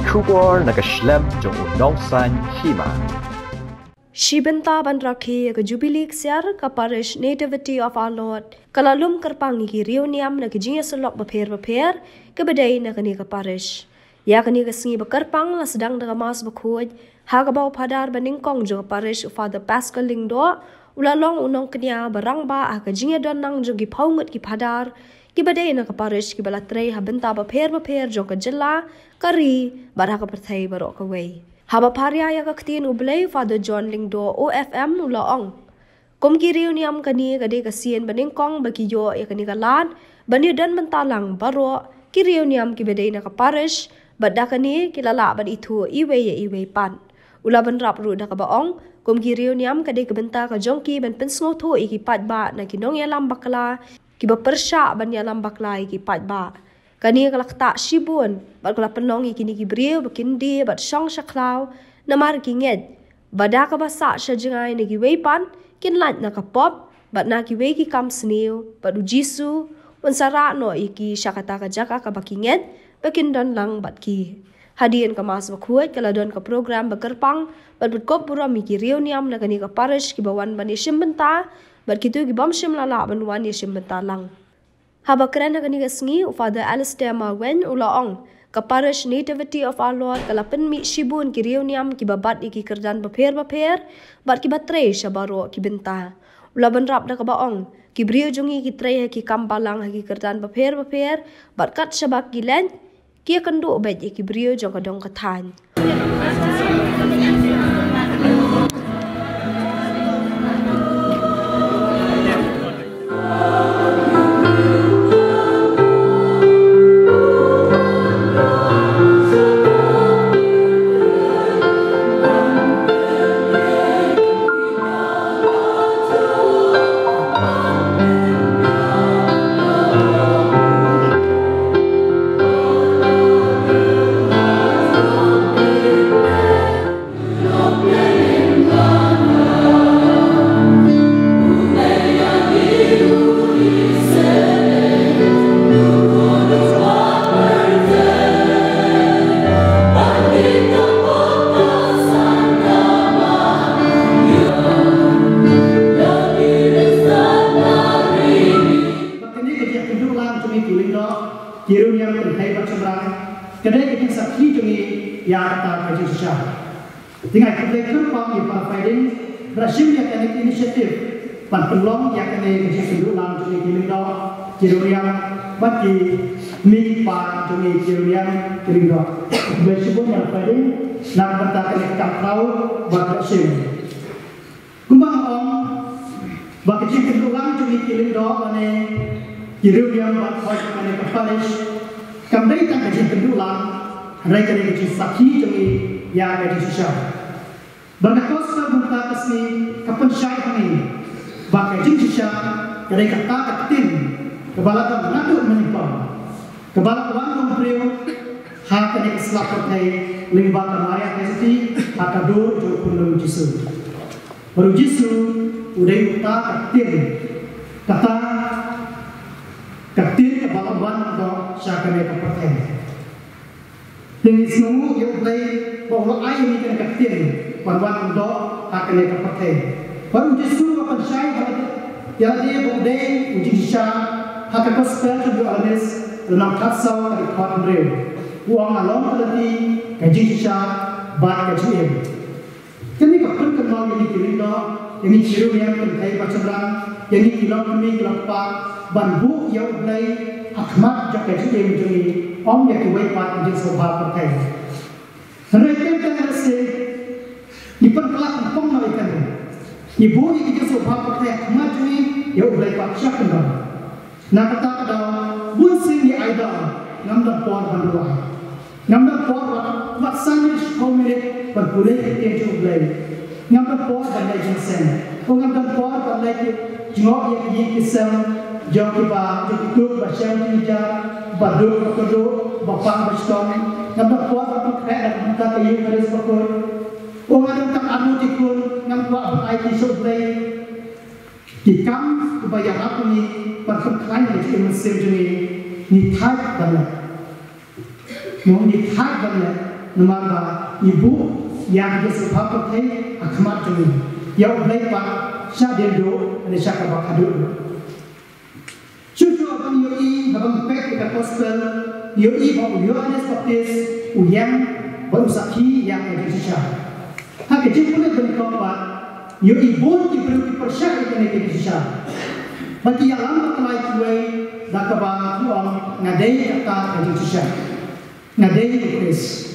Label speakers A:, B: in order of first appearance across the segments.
A: Kubor nakaslem jong unongsan hima.
B: Shibenta bandrakhi ke Jubilee siar ka parish Nativity of Our Lord kalalum kerpang ki reuniam na kijinya selok beper ke bedai na kani ka parish. Ya kani ka singi bekerpang la sedang daga mas bekhuj ha ka bau padar baningkong jo parish Father Pascal Lingdo ulalong unong kenya barang ba ka jinya don nang jo gi paungut ki padar ki badai na ka parish ki balatrei ha benta beper jo ka jilla kari barha ka perthai barok ka wei. Haba parya ya kaktin ublay Father John Lingdo OFM ulaong. Kum ki reuniam kani kade kasien baningkong bagi yo ya kani kalan bani dan mentalang baro ki reuniam ki bedai na ka parish badda kani kilala ban itu iwe pan. Ula ban rap ru da ka baong kum ki reuniam kade kabenta ka jongki ban pensngo tho iki pat ba na kinong ya lambakla ki ba persya ban ya lambakla iki pat ba. Kani kalak tak shibun, bat kalak penong ikini kibriu bakindi bat shong shaklau, namar kinged, badaka basa shajengai nagi weipan, kinlat na kapop, bat na kiwei ki kam sniu, bat ujisu, unsara no iki shakata ka jaka ka bakinged, bakindon lang bat ki. Hadian ka mas bakuat kaladon ka program bagerpang, bat kop pura miki reuniam na kani ka parish ki bawan bani shimbenta, bat kitu ki bam shim lala banwan ni shimbenta lang. Haba keren kani kasngi Father Alistair Marwen ulaong ka parish Nativity of Our Lord kalapen mi shibun ki reuniam ki babat iki kerdan beper bat ki batre shabaro ki benta ulaban rap da ka baong ki brio jungi ki tre ki kampalang ki kerdan beper bat kat shabak ki len ki kendo bet ki brio jong ka dong ka than.
C: Kirun yang terkait bercembrang, kedai kita sakhi jungi yang tak kaji susah. Tinggal kita kerpang yang parfaidin berhasil yang kena inisiatif pan peluang yang kena kaji sendiri lang jungi kirun yang bagi mi pan jungi kirun yang bersibuk yang parfaidin nak bertahan kita tahu berhasil. Kumbang om bagi kirun lang jungi kirun ane kirun yang berkait dengan kepalish, kembali tak kaji kedua, mereka kaji sakhi jadi yang kaji susah. Berkata sebentar kesini kapan syai kami, bakaji susah, dari kata ketin, kepala tak mengatur menimpa, kepala kawan kompriu, hak kena keselaput dari limbah kemarian kesiti, hak kado jauh pun Yesus. Baru Yesus udah kata ketin, kata ketir kebalaban atau syakane kepercayaan. Dengan semua yang mulai bahwa air ini kan ketir, balaban untuk akane kepercayaan. Baru Yesus kepercayaan yang dia boleh uji syah hak kepercayaan juga alis dalam kasau dari kawan real. Uang along berarti kaji syah bat kaji. Kini kepercayaan kenal ini kirindo, ini ciru yang terkait bercembrang, ini kilau kami kelapa. Banbu yang mulai akmat jaga jadi menjadi om yang kuat menjadi sebab perkai. Mereka yang rasa diperkelak pun mereka. Ibu yang jadi sebab perkai akmat jadi yang mulai paksa kena. Nak kata ada bunsing di aida nampak puan bandua. Nampak puan waksan kau milik berpulih yang mulai. Nampak puan bandai jensen. Kau nampak puan bandai jengok yang kisah. Jauh kita ikut baca baca badut badut bapak berstong, nampak kuat bapak kaya dan kita kayu dari sebab orang tak anu tikun nampak IT sebelah Kikam upaya apa ni perkembangan yang mesin ini nithai banget, mau nithai banget nama ibu yang disebut akhmat ini yang boleh pak syadendo dan syakabak hadur. Cucu abang yoi abang pek dekat gospel yoi bang Yohanes Baptis uyang baru sakhi yang ada sisa. Hak kecil boleh berkata yoi bon diberi persyak yang ada sisa. Bagi yang lama kelai kuai dah kebang tuang ngadai kata ada sisa. Ngadai Chris.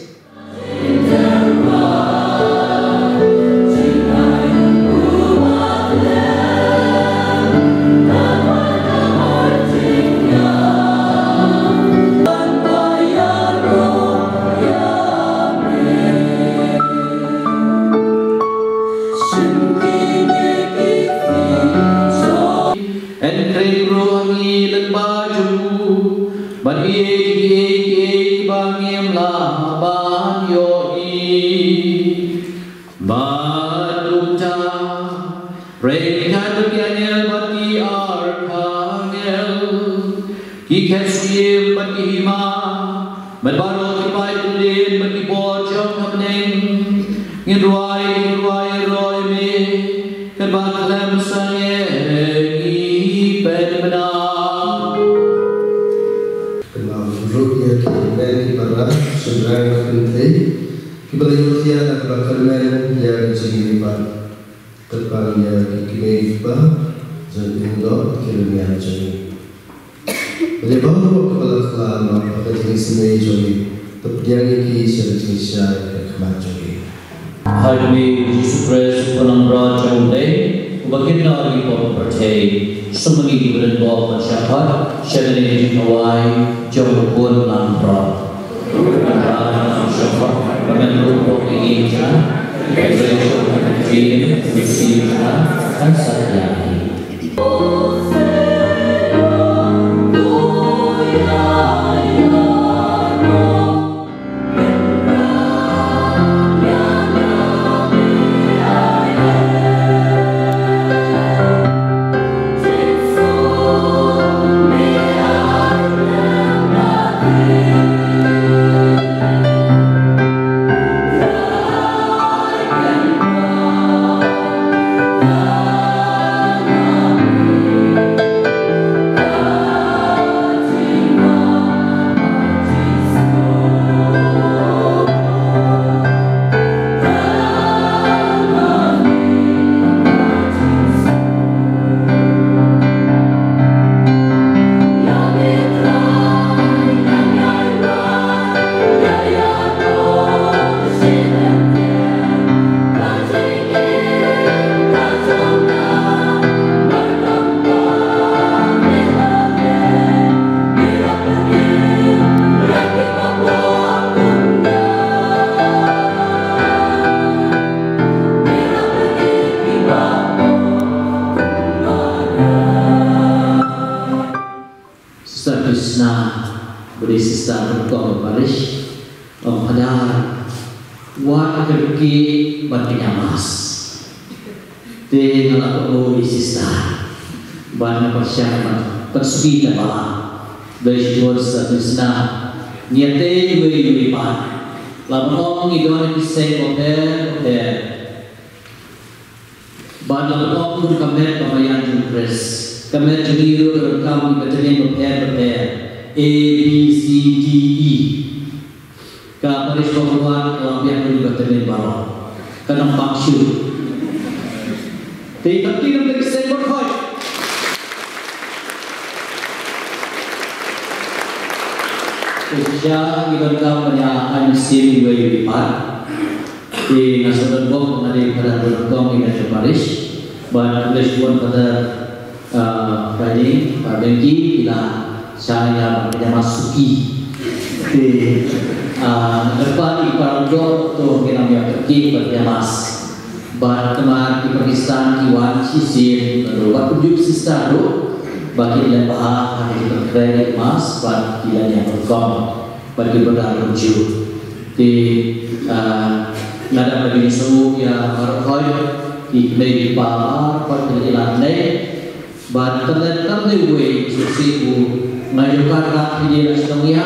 D: Ngajukan rakyat di Estonia,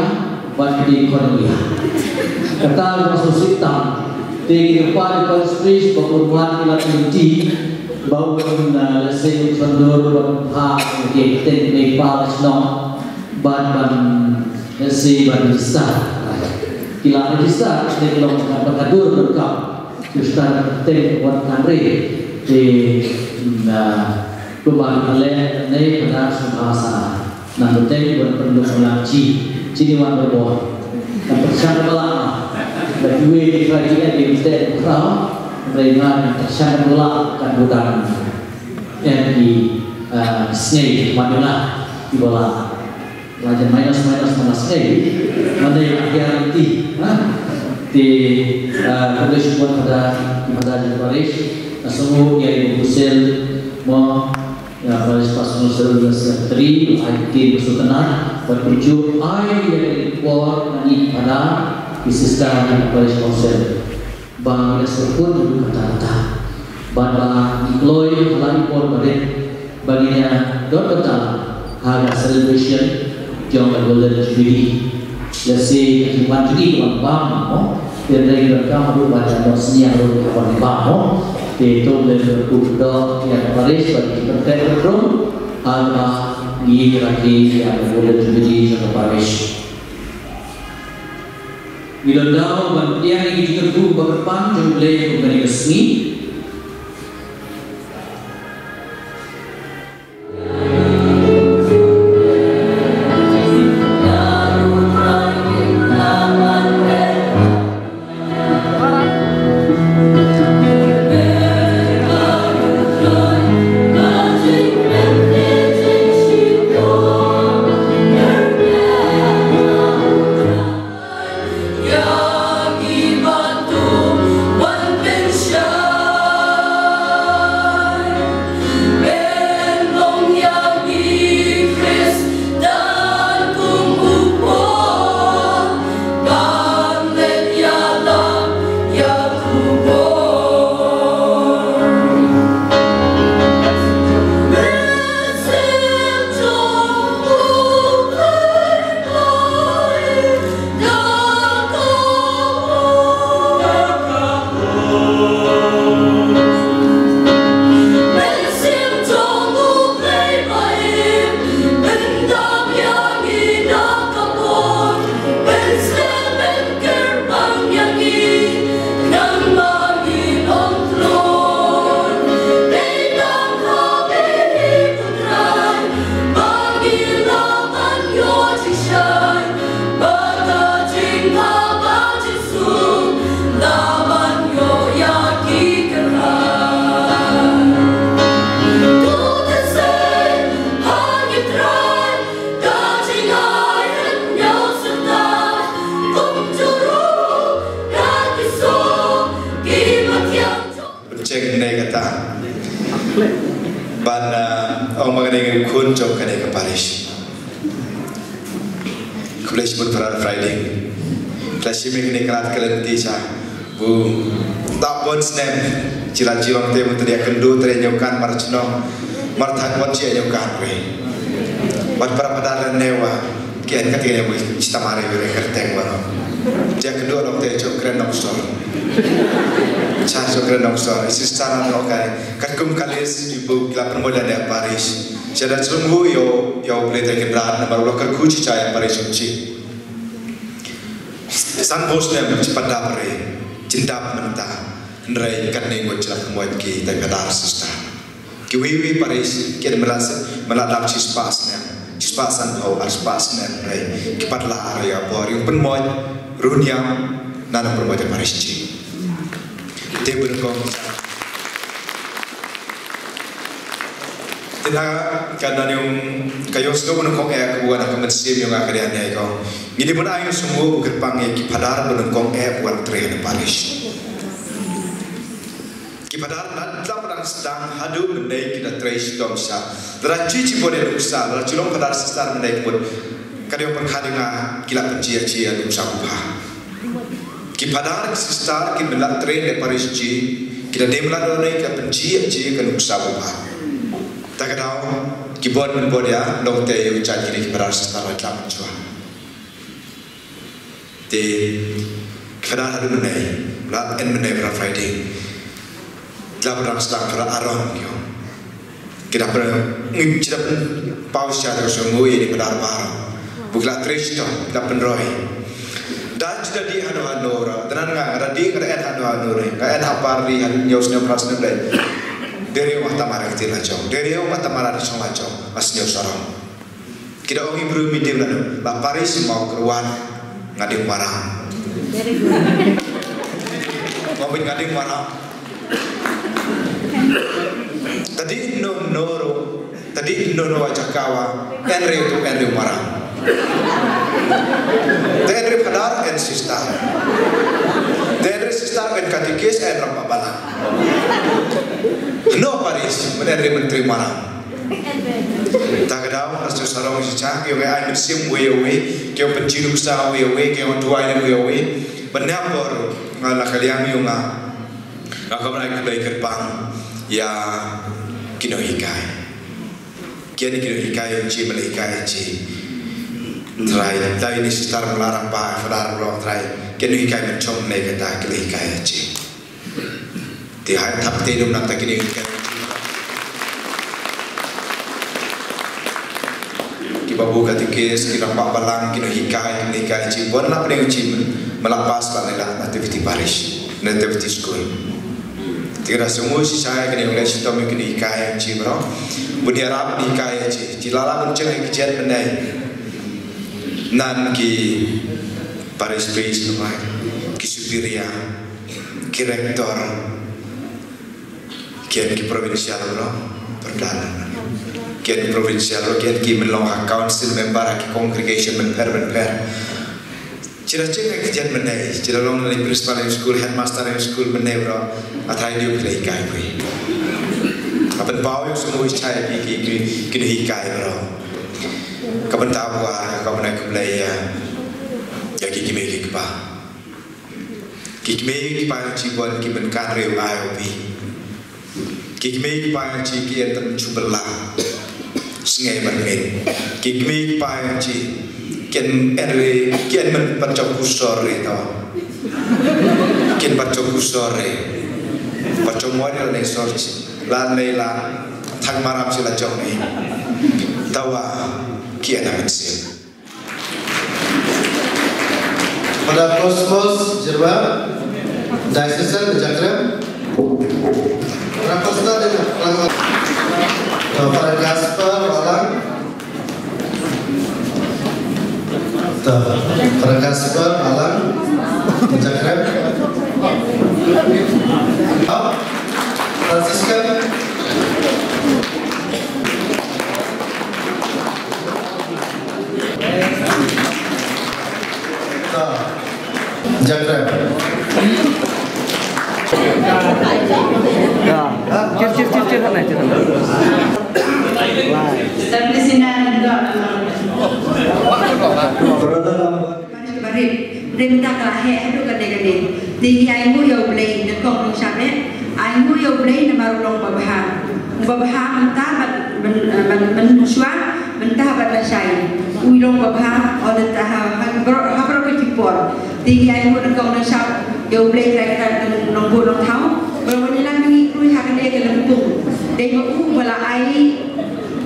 D: buat di ekonomi. kata masuk sitam tinggi depan konspirasi pembunuhan ilat inti bau na leseng condor ha ke ten Nepal sno ban si ban dista kila dista de long kadur berkam justan ten wat kanre di rumah kalian nei pada bahasa nanti buat penduduk melanci cini wan berboh dan persyaratan belakang bagi di kerajaan di Mesir Ukraina mereka persyaratan belakang bukan yang di Snake Manila di bawah pelajar minus mana Snake mana yang garanti di Malaysia buat pada di Paris semua yang diusir mau ya Paris pasal 19 September IT bersutenan bertujuh air yang dibuat nanti pada di sistem Paris Council bang tersebut dulu kata-kata bahwa deploy halang impor balik baginya betul harga celebration jom golden jubilee jadi akibat jadi bang dan lagi mereka perlu baca dosnya perlu kawan bang itu lebih berkuda yang Paris bagi terkait berkrum harga di lagi yang golden jubilee yang Paris bila dah bantian yang diterbu berdepan jumlah bukan resmi
E: Jirang temu tadi kendu tadi nyokan marcino marthan wajib nyokan we wat perapadaran newa kian ketika yang kita mari we kerteng wano dia kedua dok teh cokren noksor cah cokren noksor isi secara nokai katkum kalis ibu kila permoda di Paris jadi sungguh yo boleh terkenal nomor lokal kunci caya Paris kunci san bosnya cepat dapre cinta mentah Nrai kan nengo celak muat ki terkadar sesta. Kiwiwi Paris kian meladap cispasan hau aspasnya nrai kipatlah area bori penmoy runyam nanam bermoy Paris ci. Te berkong. Tidak kadang yang kayu sudah menengkong kebuan akan mensim yang akan dianiaya kau. Ini pun ayu semua bukan panggil kipadar menengkong bukan tren Paris. Kipadar nanti orang sedang hadu mendai kita trace domsa. Teraci cipode domsa, teraci long kadar sesar mendai pun. Kadang penghadirnya kila pencia-cia domsa upah. Kipadar sesar kita melat train di Paris ci, kita demelat donai kita pencia-cia ke domsa upah. Tak kadang kibon ya, long teh ucap kini kipadar sesar macam macam. Di Kadang ada menai, lat en menai pada Friday. Dalam orang sedang pada Aron yo. Kita pernah paus cara semua ini pada Arba. Bukan Kristo, kita penroy. Dan sudah di hanu orang, dan ada di kerajaan hanu orang, kerajaan apari hanu nyosnya prasna bela. Dari rumah tamara kita lacau, dari rumah tamara di sana lacau, asnya sarang. Kita orang Hebrew media lalu, lapari semua keruan ngadik marah. Mobil ngadik marah. Tadi no wajah kawa, Henry marah. Henry padar and sister. Henry sister and katikis and rapabalan. No Paris, Henry menteri marah. Tak ada orang seorang sejak yang ada sim wewe, yang pencium sah wewe, yang tuai wewe, penapor ngalah kalian yang ngakak mereka kerpang ya kinohikai. Kian kinohikai ci melikai ci. Try, tapi ini sekitar melarang pak, fadar blok try. Kinohikai mencom mereka tak kinohikai ci. Tiada tak tidur nak tak kinohikai. Babu katikis kira pak balang kino hikai ci bon la prengu ci melapas la activity parish activity school tira semua si saya kini oleh si Tommy kini hikai ci bro budi arab hikai ci lala muncul ki jet benai nan ki parish base nomai ki superior ki rektor ki provincial bro perdana kian provincial, kian ki melong council member, ki congregation member. Cira-cira kerjaan menai, cira long dari principal school, headmaster school menai bro, atai dia pilih ikai bro. Apa bau yang semua isai ki hikai bro. Kapan tahu kapan aku belaya, ya ki megi kipa. Ki megi kipa cibuan ki benkan reu IOP. Ki megi kipa ki enten cubelah. Sengai bermain, kikmi payanci, kian mencok kusore tau, kian mencok kusore, mencok model ni sorti, lan lela, thang maram sila jom ni, tawa kian amin sih.
F: Pada kosmos Jerwa, diocese Jakarta, Rakosta dengan para Gaspar Alang, para Gaspar Alang, Jakarta, Francisca, Jakarta.
A: Cip mana cip.
G: Tapi sinan juga. Barik, renta kelahe itu kade-kade. Tinggi aimu yang boleh nekok nusabet, aimu yang boleh namarulong babah. Babah mentah menusua, mentah berlasai. Ulong babah oleh tahap habar kecipor. Tinggi aimu nekok nusab yang boleh terkait nombor tahu. Berwanilah mengikuti hak dia ke lempung. Dengan bala ai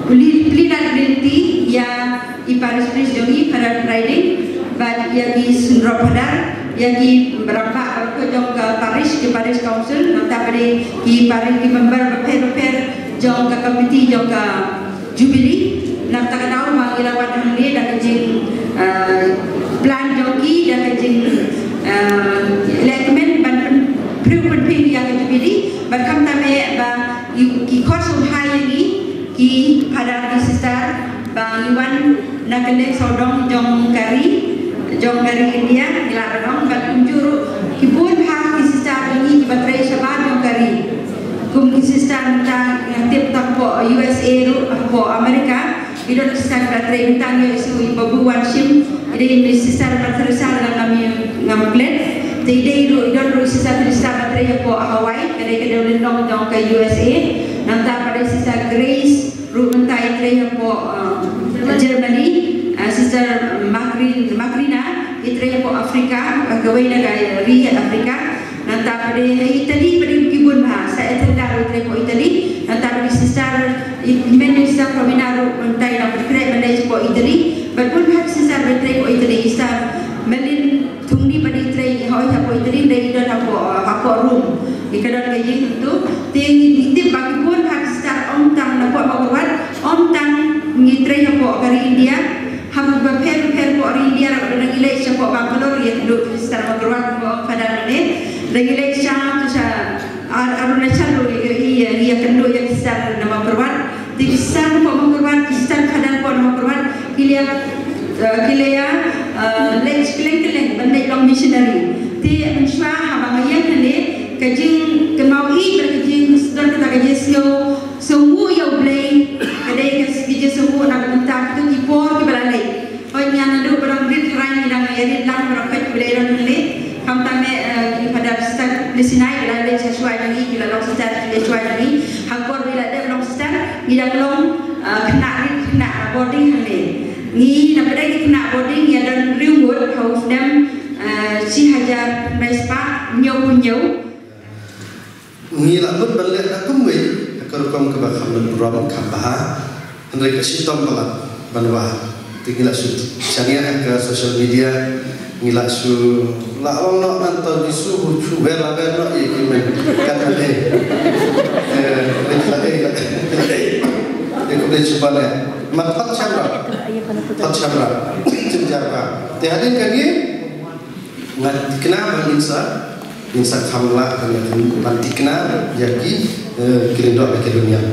G: pilihan berhenti yang iparis jongi pada Friday, bagi yang di Sunropadar, yang di berapa jong ke Paris Council, nanti pada di Paris di member repair jong ke komiti jong ke Jubilee, nanti tahu mengilawan dia dan kejing plan jongi dan kejing lekmen ban penting yang Jubilee, berkam tamai ki kosum hai ini ki pada sister bang Iwan nak kena sodong jong kari India dilarang bang unjur ki pun hak ki sister ini ki batrai sabar jong kari kum ki sister minta tip tak po USA po Amerika idon sister batrai minta isu ibu wanship ini sister batrai dalam kami ngamglen tidak idon sister batrai po Hawaii kadai ulindong jong ke USA nanti pada sister Grace Rubentai Itreh po Germany, sister Makrina Itreh po Afrika gawai negara ri Afrika nanti pada Itali pada kibun bahasa etendar dari Itali nanti pada sister minister prominaro mentai nak berkreat mentai po Itali berpun hak sister berkreat po Itali sister melin tungni pada Itali hoi hak po Itali dari dalam hak room ikadan kaji itu ting itu bagi pun hak sister om tang nak po berbuat om tang ngitrai hak po dari India hak berper po dari India nak ada gilai siapa Bangalore ya dulu sister berbuat po pada ni Lagi siya tu sa Arunachal iya kendo yang besar nama perwan di besar po perwan besar kadang po nama perwan kilia keleng bandai long missionary ti menswa habang ayan ni kajing kemaui berkajing sedang kita kajing semua yang blay kadai kajing semua nak minta tu kipor kibalalai oh nyana do barang dit rai nang yari lang rakat blay ron ni kamtame pada start lesinai bila ada sesuai lagi bila long start sesuai lagi hangkor bila ada long start bila long kena boarding ni nak pada kena boarding ya dan reward house dam si hajar mespa nyau
F: ni lah pun balik aku mui aku kom ke bakam dan beram kambah mereka sitom balap banwa tinggal sud chania ke social media ngilak su la orang nak nonton di suhu bela bela ikimen kan ada dia boleh cuba le mat chamra cenjarba tiada kali ngat kena insa kamla kan nanti kena jadi kirindok ke dunia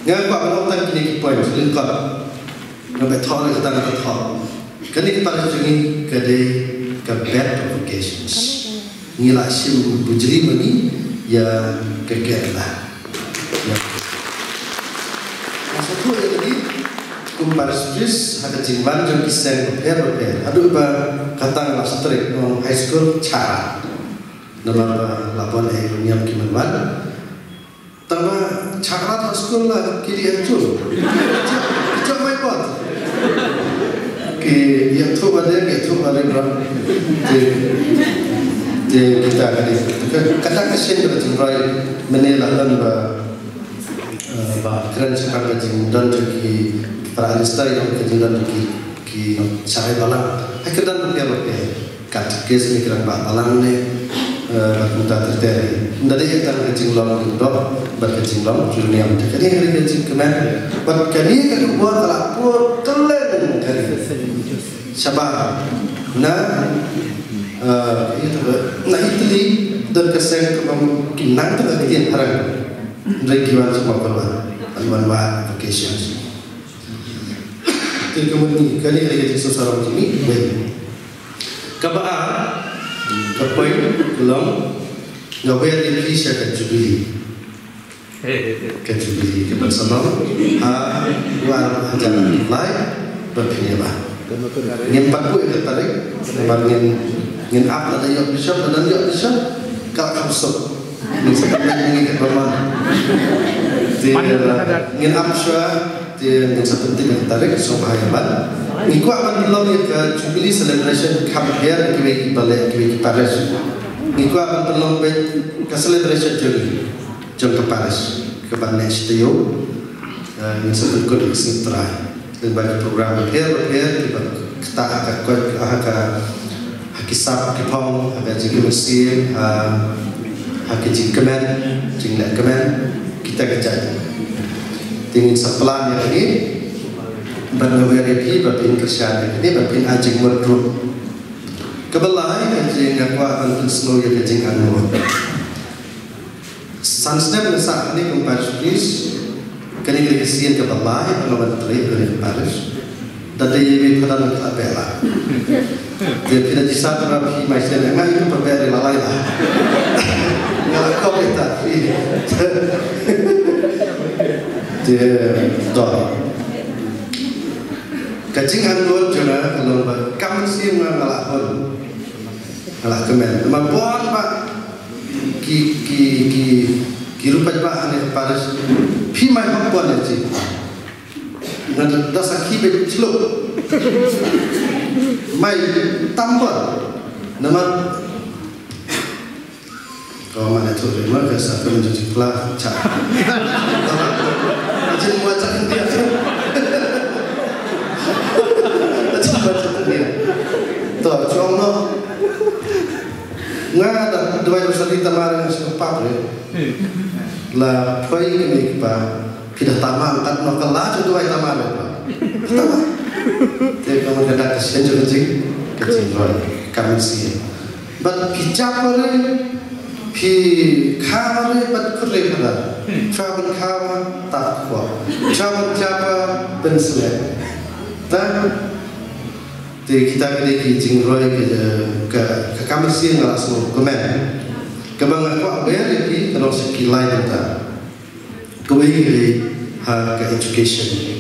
F: ngak pak nonton kini point lengkap nak thor ke tanah thor kini kita harus ingin kedai ke bad provocations ni lah sim bujri mani ya kegiatan satu lagi kumparas bis ada jimban jam kisah repair aduh ba kata lah setrik high school cara nama laporan yang kimanwan tambah cara high school lah kiri acul kicap mai pot yang tu ada berang kita kadang kesian berjumpai menelakan keren sekarang kejing dan juga para alista yang kejing dan ki cari balang akhirnya berpiala kat kes mikiran balang ni kita terteri dari yang kejing long dok berkejing long dunia jadi hari kejing kemen buat kali kedua telah pur telen kali Sabah nah itu dan kesan kemungkinan tu kejadian harang regiwan semua perluan vacations itu kemudian kali kejadian seseorang ini kabaan kapoin belum ngawe di kisah kejubili kebersama luar jalan lain berpindah ngin paku itu tarik ngin apa ada yang bisa kalau kapsuk ngin sekarang ngin berman ngin apswa ngin sepenting yang tarik supaya ban ngikut apa belum ke jubilee celebration compare kiweki balik kiweki Paris ngikut apa belum ke celebration jom ke Paris ke Bandar Studio ngin sepenting kesentrai dan banyak program repair kita akan kisah kipong akan jika mesin akan jingkemen jinglet kemen kita kerja tingin sepelan yang ini berwiripi berpin kerjaan ini berpin ajing wardrobe kebelai ajing aku akan slow ya ajing anu sanstem saat ini kumpul please kini kesian kebelai pengalaman terlihat dari Paris dan dia pada nak bela dia tidak bisa terapi macam mana itu berbeda lalai lah kalau kau kita dia dor kacing dua juga kalau kamu sih ngalah kemen memang buat pak ki rupa bah ni Paris pimai hapon aja. Nanti dasar kibe celok. mai tampar nama kalau mana tu memang kesal kalau mencuci pelah cak macam macam dia macam dia tu contoh ngada dua besar di tamarang sepak lah koi ni pa kita tamam tak nak kalah tu dua tamam tamam dia kamu kena kesian kecil kami sih but hijab pi kawal pat kurre pada travel kawa tak kuat travel japa pensel dan kita kini jingkroi ke kami sih nggak langsung komen kebanggaan kuat bayar lagi kalau sekilai kita kembali ke education